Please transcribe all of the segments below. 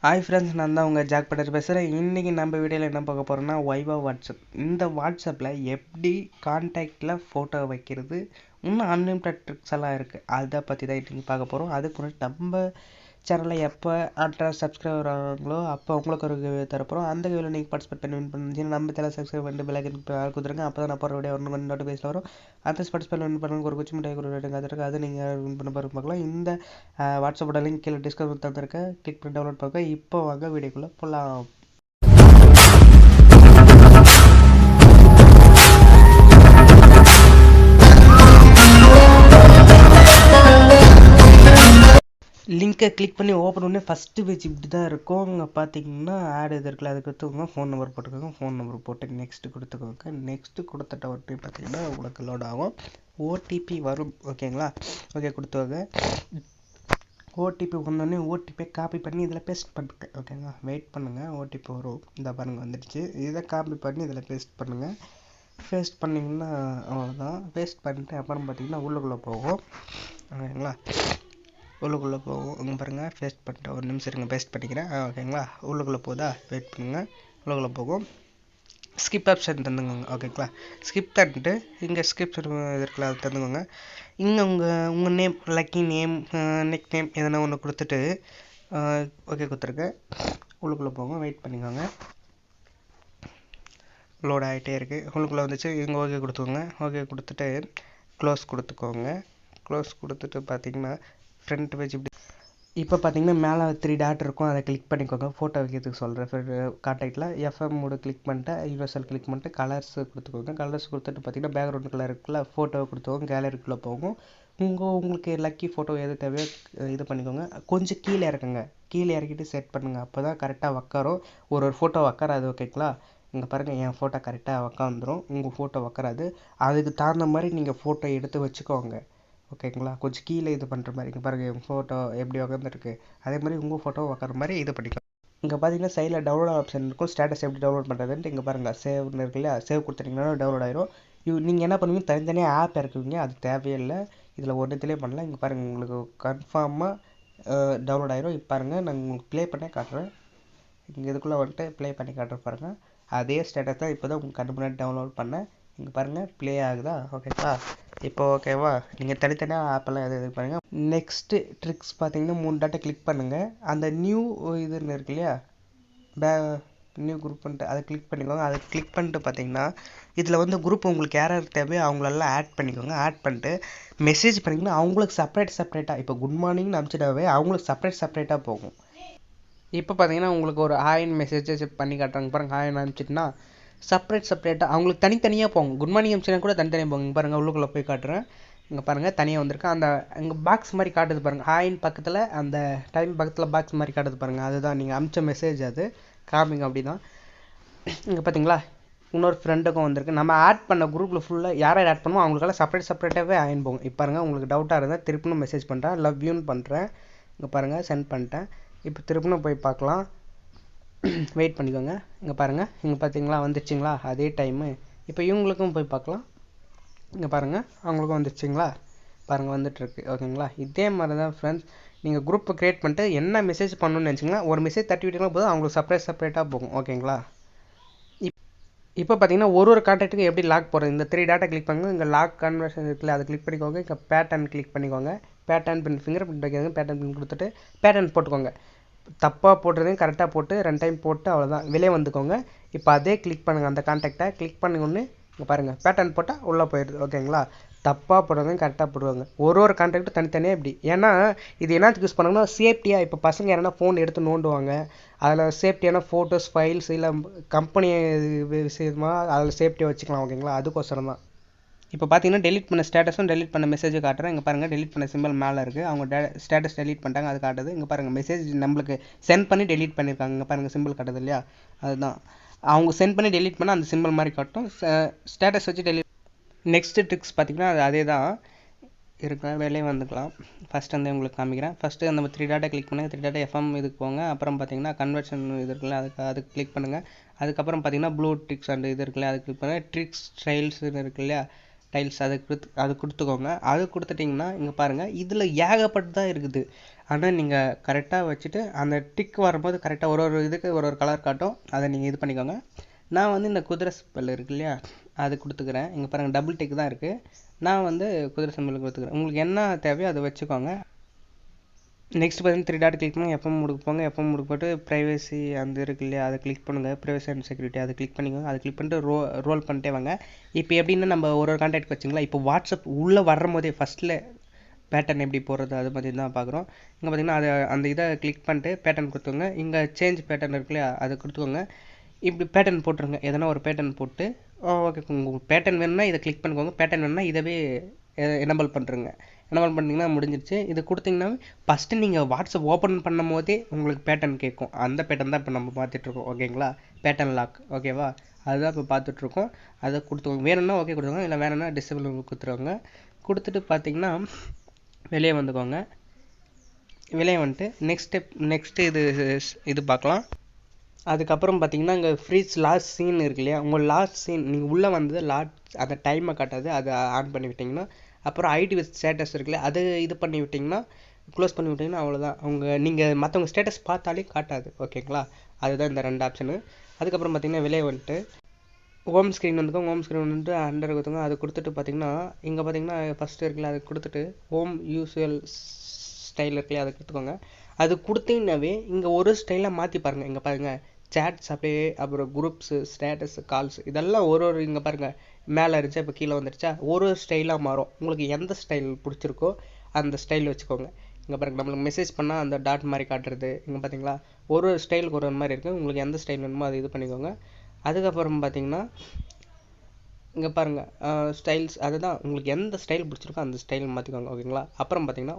Hi friends, நான் தான் உங்கள் ஜாக் பட்டர் பேசுகிறேன். இன்றைக்கி நம்ம வீடியோவில் என்ன பார்க்க போகிறோம்னா வைவா வாட்ஸ்அப். இந்த வாட்ஸ்அப்பில் எப்படி கான்டாக்டில் ஃபோட்டோ வைக்கிறது, இன்னும் அன்லிமிட்டட் ட்ரிக்ஸ் எல்லாம் இருக்குது. அதை பற்றி தான் இன்றைக்கி பார்க்க போகிறோம். அதுக்கு முன்னாடி நம்ம சேனலில் எப்போ சப்ஸ்கிரைபர் ஆகிறாங்களோ அப்போ உங்களுக்கு ஒரு கிவ்வே தரப்போகிறோம். அந்த கிவ்வில் நீங்கள் பார்ட்டிசிபேட் பண்ணி நம்ம சேனல் சப்ஸ்கிரைப் பண்ணிட்டு பெல்லைக்கன் கொடுத்துருங்க. அப்போ தான் நான் போகிற வீடியோ ஒன்று நோட்டிஃபிகேஷன் வரும். அந்த பார்ட்டிசிபேட் பண்ணுறதுக்கு ஒரு குச்சி மிட்டாய் ஒரு ரேட்டிங் அதுருக்கு. அது நீங்கள் வின் பண்ண பாருங்க பார்க்கலாம். இந்த வாட்ஸ்அப்போட லிங்க் கீழே டிஸ்கிரிப்ஷன் தந்திருக்கேன். கிளிக் பண்ணி டவுன்லோட் பார்க்க. இப்போ வாங்க வீடியோக்குள்ளே போகலாம். லிங்க்கை கிளிக் பண்ணி ஓப்பன் பண்ணி ஃபஸ்ட்டு பேஜ் இப்படி தான் இருக்கும். அங்கே பார்த்தீங்கன்னா ஆட் இது இருக்குல்ல, அதுக்கு கொடுத்துக்கோங்க. ஃபோன் நம்பர் போட்டுக்கோங்க. ஃபோன் நம்பர் போட்டு நெக்ஸ்ட்டு கொடுத்துக்கோங்க. நெக்ஸ்ட்டு கொடுத்துட்ட உடனே பார்த்தீங்கன்னா உங்களுக்கு லோட் ஆகும். ஓடிபி வரும். ஓகேங்களா? ஓகே கொடுத்துவாங்க. ஓடிபி வந்தோடனே ஓடிபியை காப்பி பண்ணி இதில் பேஸ்ட் பண்ணுங்க. ஓகேங்களா? வெயிட் பண்ணுங்கள், ஓடிபி வரும். இந்த பாருங்கள் வந்துடுச்சு. இதை காப்பி பண்ணி இதில் பேஸ்ட் பண்ணுங்கள். பேஸ்ட் பண்ணிங்கன்னா அவ்வளோதான். பேஸ்ட் பண்ணிட்டு அப்புறம் பார்த்தீங்கன்னா உள்ளுக்குள்ளே போகும். ஓகேங்களா? உள்ளுக்குள்ளே போகும். இங்கே பாருங்கள், பேஸ்ட் பண்ணிட்டு ஒரு நிமிஷம் இருங்க, பேஸ்ட் பண்ணிக்கிறேன். ஓகேங்களா? உள்ளுக்குள்ளே போதா, வெயிட் பண்ணுங்கள். உள்ளுக்குள்ளே போகும். ஸ்கிப் ஆப்ஷன் தந்துக்கோங்க. ஓகேங்களா? ஸ்கிப் தந்துட்டு இங்கே ஸ்கிப் இருக்குல்ல, அது தந்துக்கோங்க. இங்கே உங்கள் name, lucky name, neck name எதனா ஒன்று கொடுத்துட்டு ஓகே கொடுத்துருக்கேன். உள்ளுக்குள்ளே போகும். வெயிட் பண்ணிக்கோங்க. லோட் ஆகிட்டே இருக்குது. உள்ளுக்குள்ளே வந்துச்சு. இங்கே ஓகே கொடுத்துக்கோங்க. ஓகே கொடுத்துட்டு க்ளோஸ் கொடுத்துக்கோங்க. க்ளோஸ் கொடுத்துட்டு பார்த்தீங்கன்னா ஃப்ரண்ட் பேஜ் இப்படி. இப்போ பார்த்தீங்கன்னா மேலே 3 டாட் இருக்கும். அதை கிளிக் பண்ணிக்கோங்க. ஃபோட்டோ வைக்கிறதுக்கு சொல்கிறேன். கான்டாக்டில் எஃப்எம் மோடு கிளிக் பண்ணிட்டு யூனிவர்சல் கிளிக் பண்ணிட்டு கலர்ஸ் கொடுத்துக்கோங்க. கலர்ஸ் கொடுத்துட்டு பார்த்தீங்கன்னா பேக்ரவுண்ட் கலர் இருக்குல்ல, ஃபோட்டோவை கொடுத்துக்கோங்க. கேலரிக்குள்ளே போகும். உங்களுக்கு லக்கி ஃபோட்டோ எது தேவையோ இது பண்ணிக்கோங்க. கொஞ்சம் கீழே இறக்குங்க. கீழே இறக்கிட்டு செட் பண்ணுங்கள். அப்போ தான் கரெக்டாக உக்காரும். ஒரு ஃபோட்டோ உக்காராது. ஓகேங்களா? இங்கே பாருங்கள், என் ஃபோட்டோ கரெக்டாக உக்காந்துரும். உங்கள் ஃபோட்டோ உக்காராது. அதுக்கு தகுந்த மாதிரி நீங்கள் ஃபோட்டோ எடுத்து வச்சுக்கோங்க. ஓகேங்களா? கொஞ்சம் கீழே இது பண்ணுற மாதிரி. இங்கே பாருங்கள், என் ஃபோட்டோ எப்படி உட்காந்துருக்கு. அதே மாதிரி உங்கள் ஃபோட்டோ உட்கார மாதிரி இது பண்ணிக்கலாம். இங்கே பார்த்தீங்கன்னா சைடில் டவுன்லோட் ஆப்ஷன் இருக்கும். ஸ்டேட்டஸ் எப்படி டவுன்லோட் பண்ணுறதுன்ட்டு இங்கே பாருங்கள், சேவ்னு இருக்கு இல்லையா, சேவ் கொடுத்துட்டிங்கன்னா டவுன்லோட் ஆயிரும். நீங்கள் என்ன பண்ணுவீங்க, தனித்தனியாக ஆப் இருக்குவீங்க, அது தேவையில்லை. இதில் ஒன்றுத்துலேயே பண்ணலாம். இங்கே பாருங்கள், உங்களுக்கு கன்ஃபார்மாக டவுன்லோட் ஆயிரும். இப்போ பாருங்கள், நான் உங்களுக்கு ப்ளே பண்ணி காட்டுறேன். இங்கே இதுக்குள்ளே வந்துட்டு ப்ளே பண்ணி காட்டுறேன் பாருங்கள். அதே ஸ்டேட்டஸ் தான் இப்போ தான் உங்களுக்கு கண்ணு முன்னாடி டவுன்லோட் பண்ணேன். இங்கே பாருங்கள், ப்ளே ஆகுதா? ஓகேவா? இப்போ ஓகேவா? நீங்கள் தனித்தனியாக ஆப்பெல்லாம் இது பண்ணுங்கள். நெக்ஸ்ட்டு ட்ரிக்ஸ் பார்த்தீங்கன்னா 3 டாட்டை கிளிக் பண்ணுங்கள். அந்த நியூ இதுன்னு இருக்கு இல்லையா, நியூ குரூப்ன்ட்டு அதை கிளிக் பண்ணிக்கோங்க. அதை கிளிக் பண்ணிட்டு பார்த்தீங்கன்னா இதில் வந்து குரூப் உங்களுக்கு யாராவது தேவையோ அவங்களெல்லாம் ஆட் பண்ணிக்கோங்க. ஆட் பண்ணிட்டு மெசேஜ் பண்ணிங்கன்னா அவங்களுக்கு செப்பரேட்டாக இப்போ குட் மார்னிங்னு அனுப்பிச்சிட்டாவே அவங்களுக்கு செப்பரேட்டாக போகும். இப்போ பார்த்தீங்கன்னா உங்களுக்கு ஒரு ஹாய்னு மெசேஜ் பண்ணி காட்டுறாங்க பாருங்கள். ஹாய்னு அனுப்பிச்சிட்டுனா செப்பரேட்டாக அவங்களுக்கு தனித்தனியாக போகும். குட் மார்னிங் அனுப்பிச்சினா கூட தனித்தனியாக போகும். இங்கே பாருங்கள், உள்ளுக்குள்ளே போய் காட்டுறேன். இங்கே பாருங்கள், தனியாக வந்திருக்கு. அந்த இங்கே பாக்ஸ் மாதிரி காட்டுது பாருங்கள். ஹாயின் பக்கத்தில் அந்த டைம் பக்கத்தில் பாக்ஸ் மாதிரி காட்டுது பாருங்கள். அதுதான் நீங்கள் அனுப்பிச்ச மெசேஜ். அது காமிங்க அப்படி தான். இங்கே பார்த்தீங்களா, இன்னொரு ஃப்ரெண்டுக்கும் வந்திருக்கு. நம்ம ஆட் பண்ண குரூப்பில் ஃபுல்லாக யாரை ஆட் பண்ணுவோம் அவங்களுக்கெல்லாம் செப்பரேட்டாகவே ஆயின் போகும். இப்போ பாருங்கள், உங்களுக்கு டவுட்டாக இருந்தால் திருப்பினும் மெசேஜ் பண்ணுறேன். லவ் யூன்னு பண்ணுறேன். இங்கே பாருங்கள், சென்ட் பண்ணிட்டேன். இப்போ திருப்பினும் போய் பார்க்கலாம். வெயிட் பண்ணிக்கோங்க. இங்கே பாருங்கள், இங்கே பார்த்தீங்களா வந்துடுச்சிங்களா அதே டைமு. இப்போ இவங்களுக்கும் போய் பார்க்கலாம். இங்கே பாருங்கள், அவங்களுக்கும் வந்துடுச்சிங்களா பாருங்கள், வந்துட்டுருக்கு. ஓகேங்களா? இதே மாதிரி தான் ஃப்ரெண்ட்ஸ், நீங்கள் குரூப்பை க்ரியேட் பண்ணிட்டு என்ன மெசேஜ் பண்ணணும்னு நினச்சிங்கன்னா ஒரு மெசேஜ் தட்டி விட்டிங்கன்னா போதும், அவங்களுக்கு செப்பரேட்டாக போகும். ஓகேங்களா? இப்போ பார்த்தீங்கன்னா ஒரு கான்டாக்ட்டுக்கு எப்படி லாக் போடுறது, இந்த 3 டாட்டா கிளிக் பண்ணுங்க. இங்கே லாக் கன்வர்ஷன் இருக்குல்ல, அதை கிளிக் பண்ணிக்கோங்க. இங்கே பேட்டர்ன் கிளிக் பண்ணிக்கோங்க. பேட்டர்ன் பின் ஃபிங்கர் பிரிண்ட் வைக்கிறதுங்க. பேட்டர்ன் பின் கொடுத்துட்டு பேட்டர்ன் போட்டுக்கோங்க. தப்பாக போட்டுறதையும் கரெக்டாக போட்டு 2 டைம் போட்டு அவ்வளோதான், வெளியே வந்துக்கோங்க. இப்போ அதே கிளிக் பண்ணுங்கள். அந்த கான்டாக்டை கிளிக் பண்ணி ஒன்று இங்கே பாருங்கள், பேட்டர்ன் போட்டால் உள்ளே போயிடுது. ஓகேங்களா? தப்பாக போடுறதையும் கரெக்டாக போடுவாங்க. ஒரு கான்டாக்டும் தனித்தனியாக இப்படி. ஏன்னா இது என்னத்துக்கு யூஸ் பண்ணுங்கன்னா சேஃப்டியாக. இப்போ பசங்க யாரா ஃபோன் எடுத்து நோண்டுவாங்க, அதில் சேஃப்டியான ஃபோட்டோஸ், ஃபைல்ஸ் இல்லை கம்பெனி விஷயமாக அதில் சேஃப்டியாக வச்சுக்கலாம். ஓகேங்களா? அதுக்கோசரம் தான். இப்போ பார்த்தீங்கன்னா டெலிட் பண்ண ஸ்டேட்டஸும் டெலிட் பண்ண மெசேஜும் காட்டுறேன். இங்கே பாருங்கள், டெலிட் பண்ண சிம்பிள் மேலே இருக்குது. அவங்க ஸ்டேட்டஸ் டெலிட் பண்ணிட்டாங்க, அது காட்டுது. இங்கே பாருங்கள், மெசேஜ் நம்மளுக்கு சென்ட் பண்ணி டெலிட் பண்ணியிருக்காங்க. இங்கே பாருங்கள், சிம்பிள் காட்டுது இல்லையா, அதுதான் அவங்க சென்ட் பண்ணி டெலிட் பண்ணால் அந்த சிம்பிள் மாதிரி காட்டும். ஸ்டேட்டஸ் வச்சு டெலிட். நெக்ஸ்ட்டு ட்ரிக்ஸ் பார்த்தீங்கன்னா அது அதே தான் இருக்கிற வேலையே வந்துக்கலாம். ஃபஸ்ட்டு வந்து உங்களுக்கு காமிக்கிறேன். ஃபஸ்ட்டு அந்த 3 டாட்டா கிளிக் பண்ணுங்கள். 3 டாட்டா எஃப்எம் இதுக்கு போங்க. அப்புறம் பார்த்தீங்கன்னா கன்வர்ஷன் இது இருக்குல்ல, அதுக்கு கிளிக் பண்ணுங்கள். அதுக்கப்புறம் பார்த்தீங்கன்னா ப்ளூ ட்ரிக்ஸ் அண்ட் இது இருக்குல்ல, அது கிளிக் பண்ணுங்கள். ட்ரிக்ஸ் ஸ்டைல்ஸ்னு இருக்கு இல்லையா, டைல்ஸ், அது கொடுத்துக்கோங்க. அது கொடுத்துட்டிங்கன்னா இங்கே பாருங்கள், இதில் ஏகப்பட்டு தான் இருக்குது. ஆனால் நீங்கள் கரெக்டாக வச்சுட்டு அந்த டிக் வரும்போது கரெக்டாக ஒரு இதுக்கு ஒரு கலர் காட்டும், அதை நீங்கள் இது பண்ணிக்கோங்க. நான் வந்து இந்த குதிரை சிம்பிள் இருக்கு இல்லையா, அது கொடுத்துக்கிறேன். இங்கே பாருங்கள் டபுள் டிக் தான் இருக்குது. நான் வந்து குதிரை சிம்பிள் கொடுத்துக்கிறேன். உங்களுக்கு என்ன தேவையோ அதை வச்சுக்கோங்க. நெக்ஸ்ட் பார்த்தீங்கன்னா 3 டாட் கிளிக் பண்ணி எஃப்எம் மூடுக்கு போங்க. எஃப்எம் மூடுக்கு போட்டு ப்ரைவசி அந்த இருக்கு இல்லையா, அதை கிளிக் பண்ணுங்கள். ப்ரைவசி அண்ட் செக்யூரிட்டி அதை கிளிக் பண்ணிக்கோங்க. அதை கிளிக் பண்ணிட்டு ரோல் பண்ணிட்டே வாங்க. இப்போ எப்படின்னா நம்ம ஒரு கான்டாக்ட் வச்சுங்களா, இப்போ வாட்ஸ்அப் உள்ளே வரும் போதே ஃபஸ்ட்டில் பேட்டர்ன் எப்படி போடுறது அது மாதிரி தான் பார்க்குறோம். இங்கே பார்த்தீங்கன்னா அந்த இதை கிளிக் பண்ணிட்டு பேட்டர்ன் கொடுத்துக்கோங்க. இங்கே சேஞ்ச் பேட்டர்ன் இருக்கு இல்லையா, அதை கொடுத்துக்கோங்க. இப்படி பேட்டர்ன் போட்டுருங்க. எதனா ஒரு பேட்டர்ன் போட்டு ஓகே, உங்களுக்கு பேட்டர்ன் வேணும்னா இதை கிளிக் பண்ணிக்கோங்க. பேட்டர்ன் வேணும்னா இதவே எனபிள் பண்ணுறங்க. எனபிள் பண்ணிங்கன்னா முடிஞ்சிருச்சு. இது கொடுத்தீங்கன்னா ஃபஸ்ட்டு நீங்கள் வாட்ஸ்அப் ஓப்பன் பண்ணும் போதே உங்களுக்கு பேட்டர்ன் கேட்கும். அந்த பேட்டர்ன் தான் இப்போ நம்ம பார்த்துட்ருக்கோம். ஓகேங்களா, பேட்டர்ன் லாக். ஓகேவா, அதுதான் இப்போ பார்த்துட்ருக்கோம். அதை கொடுத்துக்கோங்க. வேணும்னா ஓகே கொடுத்துக்கோங்க, இல்லை வேணும்னா டிசேபிள் கொடுத்துருவாங்க. கொடுத்துட்டு பார்த்தீங்கன்னா வெளியே வந்துக்கோங்க. வெளியே வந்துட்டு நெக்ஸ்ட்டு இது பார்க்கலாம். அதுக்கப்புறம் பார்த்தீங்கன்னா இங்கே ஃப்ரீஸ் லாஸ்ட் சீன் இருக்கு இல்லையா, உங்கள் லாஸ்ட் சீன் நீங்கள் உள்ளே வந்தது அந்த டைமை காட்டாது, அதை ஆன் பண்ணி விட்டிங்கன்னா. அப்புறம் ஐடி வித் ஸ்டேட்டஸ் இருக்குல்ல, அது இது பண்ணி விட்டிங்கன்னா, க்ளோஸ் பண்ணி விட்டிங்கன்னா அவ்வளோதான். நீங்கள் மற்றவங்க ஸ்டேட்டஸ் பார்த்தாலே காட்டாது. ஓகேங்களா, அதுதான் இந்த 2 ஆப்ஷனு. அதுக்கப்புறம் பார்த்தீங்கன்னா வெளியே வந்துட்டு ஹோம் ஸ்க்ரீன் வந்துக்கோங்க. ஹோம் ஸ்க்ரீன் வந்துட்டு அண்டர் கொடுத்துங்க. அது கொடுத்துட்டு பார்த்தீங்கன்னா இங்கே பார்த்தீங்கன்னா ஃபஸ்ட்டு இருக்குல்ல, அதை கொடுத்துட்டு ஹோம் யூஸ்வல் ஸ்டைல் இருக்குல்லையா, அதை கொடுத்துக்கோங்க. அது கொடுத்தீங்கன்னாவே இங்கே ஒரு ஸ்டைலாக மாற்றி பாருங்கள். இங்கே பாருங்கள் சேட்ஸ் அப்படியே, அப்புறம் குரூப்ஸு, ஸ்டேட்டஸ், கால்ஸ், இதெல்லாம் ஒரு இங்கே பாருங்கள் மேலே இருந்துச்சா இப்போ கீழே வந்துருச்சா, ஒரு ஸ்டைலாக மாறும். உங்களுக்கு எந்த ஸ்டைல் பிடிச்சிருக்கோ அந்த ஸ்டைல் வச்சுக்கோங்க. இங்கே பாருங்கள் நம்மளுக்கு மெசேஜ் பண்ணால் அந்த டாட் மாதிரி காட்டுறது. இங்கே பார்த்தீங்களா ஒரு ஸ்டைலுக்கு ஒரு மாதிரி இருக்குது. உங்களுக்கு எந்த ஸ்டைல் வேணுமோ அது இது பண்ணிக்கோங்க. அதுக்கப்புறம் பார்த்தீங்கன்னா இங்கே பாருங்கள் ஸ்டைல்ஸ், அதுதான் உங்களுக்கு எந்த ஸ்டைல் பிடிச்சிருக்கோ அந்த ஸ்டைல் மாற்றிக்கோங்க. ஓகேங்களா, அப்புறம் பார்த்தீங்கன்னா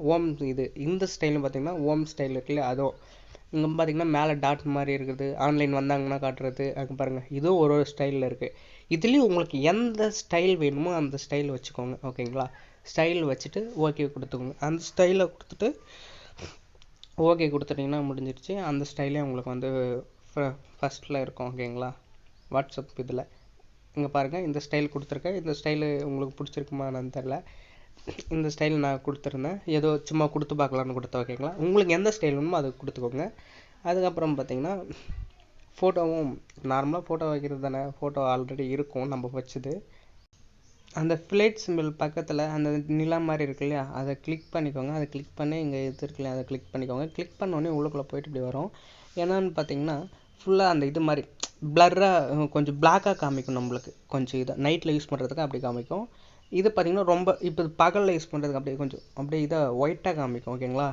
இந்த ஸ்டைல்னு பார்த்தீங்கன்னா ஹோம் ஸ்டைல் இருக்குல்ல, அதுவும் இங்கே பார்த்தீங்கன்னா மேலே டாட் மாதிரி இருக்குது. ஆன்லைன் வந்தாங்கன்னா காட்டுறது. அங்கே பாருங்கள் இதுவும் ஒரு ஸ்டைலில் இருக்குது. இதுலேயும் உங்களுக்கு எந்த ஸ்டைல் வேணுமோ அந்த ஸ்டைல் வச்சுக்கோங்க. ஓகேங்களா, ஸ்டைல் வச்சுட்டு ஓகே கொடுத்துக்கோங்க. அந்த ஸ்டைலை கொடுத்துட்டு ஓகே கொடுத்துட்டிங்கன்னா முடிஞ்சிருச்சு. அந்த ஸ்டைலே உங்களுக்கு வந்து ஃபஸ்ட்டில் இருக்கும். ஓகேங்களா, வாட்ஸ்அப் இதில் இங்கே பாருங்கள் இந்த ஸ்டைல் கொடுத்துருக்கேன். இந்த ஸ்டைலு உங்களுக்கு பிடிச்சிருக்குமா என்னன்னு தெரில. இந்த ஸ்டைல் நான் கொடுத்துருந்தேன், ஏதோ சும்மா கொடுத்து பார்க்கலான்னு கொடுத்தேன். ஓகேங்களா, உங்களுக்கு எந்த ஸ்டைல் வேணுமோ அது கொடுத்துக்கோங்க. அதுக்கப்புறம் பார்த்தீங்கன்னா ஃபோட்டோவும் நார்மலாக ஃபோட்டோ வைக்கிறது தானே, ஃபோட்டோ ஆல்ரெடி இருக்கும் நம்ம வச்சது. அந்த ஃப்ளைட் சிம்பிள் பக்கத்தில் அந்த நிலா மாதிரி இருக்கு இல்லையா, அதை கிளிக் பண்ணிக்கோங்க. அதை கிளிக் பண்ணி இங்கே இது இருக்கு இல்லையா, அதை கிளிக் பண்ணிக்கோங்க. கிளிக் பண்ணோடனே உள்ளுக்குள்ளே போயிட்டு இப்படி வரும். என்னன்னு பார்த்தீங்கன்னா ஃபுல்லாக அந்த இது மாதிரி பிளர்ராக கொஞ்சம் பிளாக்காக காமிக்கும். நம்மளுக்கு கொஞ்சம் இதை நைட்டில் யூஸ் பண்ணுறதுக்கு அப்படி காமிக்கும். இது பார்த்திங்கன்னா ரொம்ப இப்போ பகலில் யூஸ் பண்ணுறதுக்கு அப்படியே இதை ஒயிட்டாக காமிக்கும். ஓகேங்களா,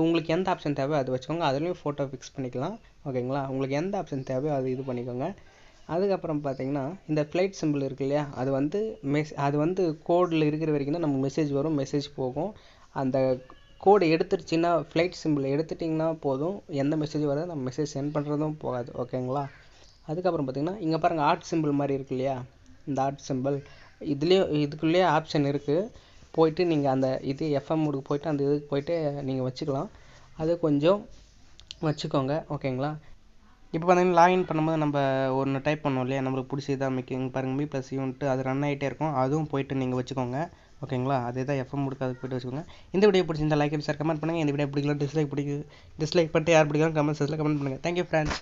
உங்களுக்கு எந்த ஆப்ஷன் தேவையோ அது வச்சுக்கோங்க. அதுலேயும் ஃபோட்டோ ஃபிக்ஸ் பண்ணிக்கலாம். ஓகேங்களா, உங்களுக்கு எந்த ஆப்ஷன் தேவையோ அது இது பண்ணிக்கோங்க. அதுக்கப்புறம் பார்த்தீங்கன்னா இந்த ஃப்ளைட் சிம்பிள் இருக்கு இல்லையா, அது வந்து கோடில் இருக்கிற வரைக்கும் தான் நமக்கு மெசேஜ் வரும், மெசேஜ் போகும். அந்த கோடு எடுத்துருச்சுன்னா ஃப்ளைட் சிம்பிள் எடுத்துட்டிங்கன்னா போதும், எந்த மெசேஜ் வராது, நம்ம மெசேஜ் சென்ட் பண்ணுறதும் போகாது. ஓகேங்களா, அதுக்கப்புறம் பார்த்தீங்கன்னா இங்கே பாருங்கள் ஆர்ட் சிம்பிள் மாதிரி இருக்கு இல்லையா, இந்த ஆர்ட் சிம்பிள் இதுக்குள்ளேயே ஆப்ஷன் இருக்குது. போயிட்டு நீங்கள் அந்த இது எஃப்எம் மூடுக்கு போயிட்டு அந்த இதுக்கு போயிட்டு நீங்கள் வச்சுக்கலாம். அது கொஞ்சம் வச்சுக்கோங்க. ஓகேங்களா, இப்போ பார்த்தீங்கன்னா லாகின் பண்ணும்போது நம்ம ஒன்று டைப் பண்ணோம் இல்லையா, நம்மளுக்கு பிடிச்சதான் மேக்கிங் பாருங்கள் மீ+யூன்ட்டு அது ரன் ஆகிட்டே இருக்கும். அதுவும் போயிட்டு நீங்கள் வச்சுக்கோங்க. ஓகேங்களா, அதே தான் எஃப்எம் மூடுக்கு அதுக்கு போய்ட்டு வச்சுக்கோங்க. இந்த வீடியோ பிடிச்சிருந்தா லைக் அண்ட் ஷேர் கமெண்ட் பண்ணுங்கள். இந்த வீடியோ பிடிக்கலாம் டிஸ்லைக் பண்ணிட்டு யார் பிடிக்கலாம் கமெண்ட் செக்ஷனில் கமெண்ட் பண்ணுங்கள். Thank you friends.